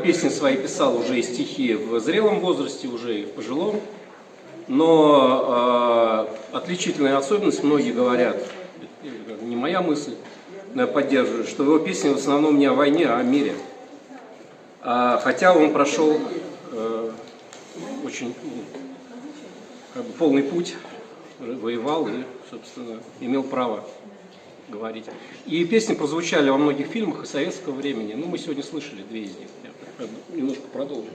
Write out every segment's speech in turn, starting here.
Песни свои писал уже и стихи в зрелом возрасте, уже и в пожилом. Но отличительная особенность, многие говорят, не моя мысль, но я поддерживаю, что его песни в основном не о войне, а о мире. Хотя он прошел очень полный путь, воевал и, собственно, имел право говорить. И песни прозвучали во многих фильмах и советского времени. Ну, мы сегодня слышали две из них. Я немножко продолжу.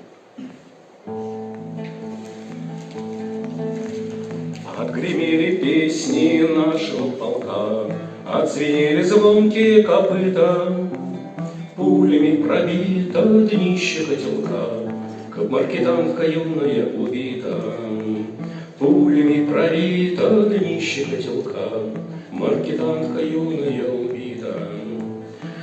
Отгремели песни нашего полка, отзвенели звонкие копыта, пулями пробито днище котелка, маркетантка юная убита. Пулями пробито днище котелка, маркетантка юная убита.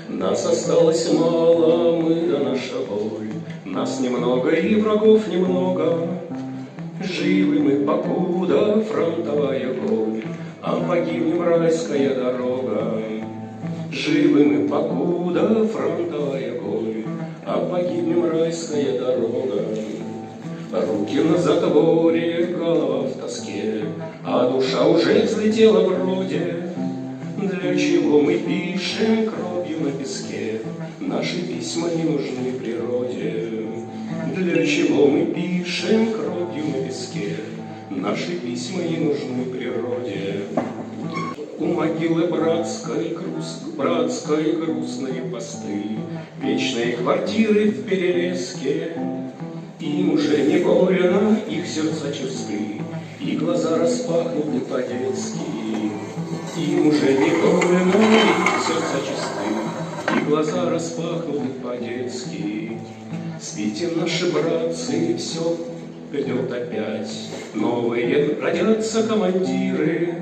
Нас осталось мало, мы да наша боль, нас немного и врагов немного. Живы мы, покуда фронтовая боль, а погибнем райская дорога. Живы мы, покуда фронтовая боль, а погибнем райская дорога. Руки на затворе, голова в тоске, а душа уже взлетела вроде. Для чего мы пишем кровью на песке? Наши письма не нужны природе. Для чего мы пишем кровью на песке? Наши письма не нужны природе. У могилы братской грустные посты, вечные квартиры в перелеске. Им уже не горено, их сердца чисты, и глаза распахнуты по-детски. Им уже не горено, их сердца чисты, и глаза распахнуты по-детски. Спите, наши братцы, все придет опять. Новые родятся командиры,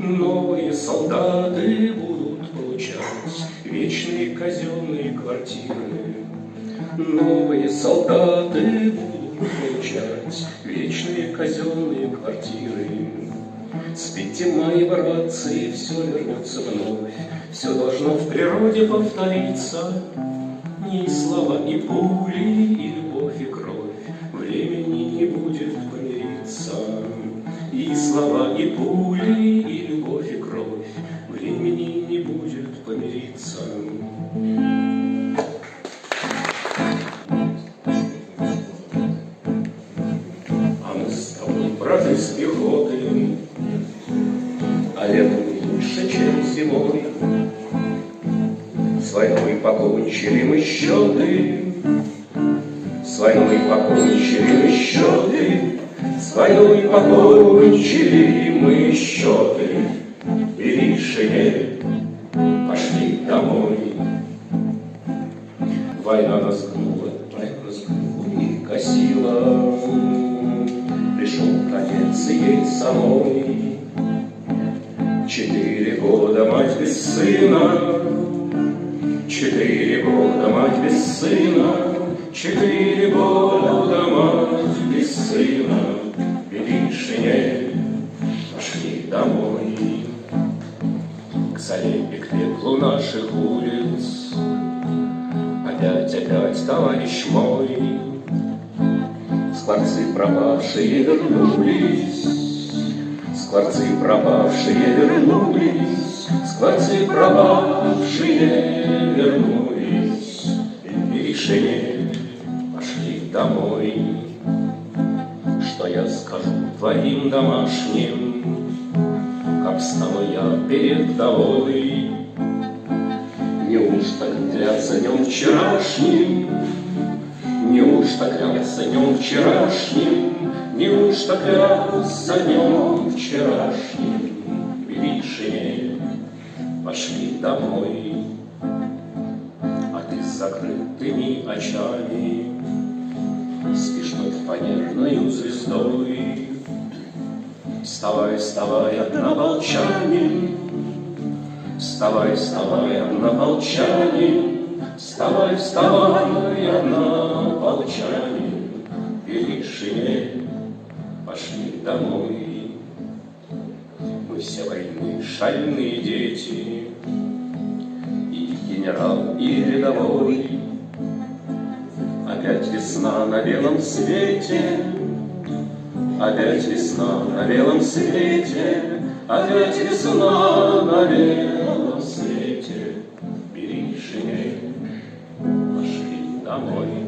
новые солдаты будут получать вечные казенные квартиры. Новые солдаты будут получать вечные казенные квартиры. Спите, мои братцы, все вернется вновь, все должно в природе повториться. И слова, и пули, и любовь, и кровь, времени не будет помириться. И слова, и пули, и любовь, и кровь, времени не будет помириться. А мы с тобой, браты, с пехоты, а летом лучше, чем зимой. С войной покончили мы счеты, с войной покончили мы счеты, с войной покончили мы счеты. Бери шинель, пошли домой. Война нас гнула и косила, пришел конец ей самой. 4 года мать без сына, 4 года мать без сына, 4 года мать без сына. Бери шинель, пошли домой. К заре и к пеклу наших улиц опять, товарищ мой. Скворцы пропавшие вернулись, скворцы пропавшие вернулись, скворцы пропавшие вернулись. Бери шинель, пошли домой. Что я скажу твоим домашним, как стану я перед вдовой? Неужто клятся днем вчерашним, неужто клятся днем вчерашним, неужто клятся днем вчерашним? Бери шинель, пошли домой. А ты с закрытыми очами спишь над фанерною звездой. Вставай, вставай, однополчанин, вставай, вставай, однополчанин, вставай, вставай, однополчанин. Бери шинель, пошли домой. Мы все войны шальные дети, и генерал, и рядовой. Опять весна на белом свете, опять весна на белом свете, опять весна на белом свете. Бери шинель, пошли домой.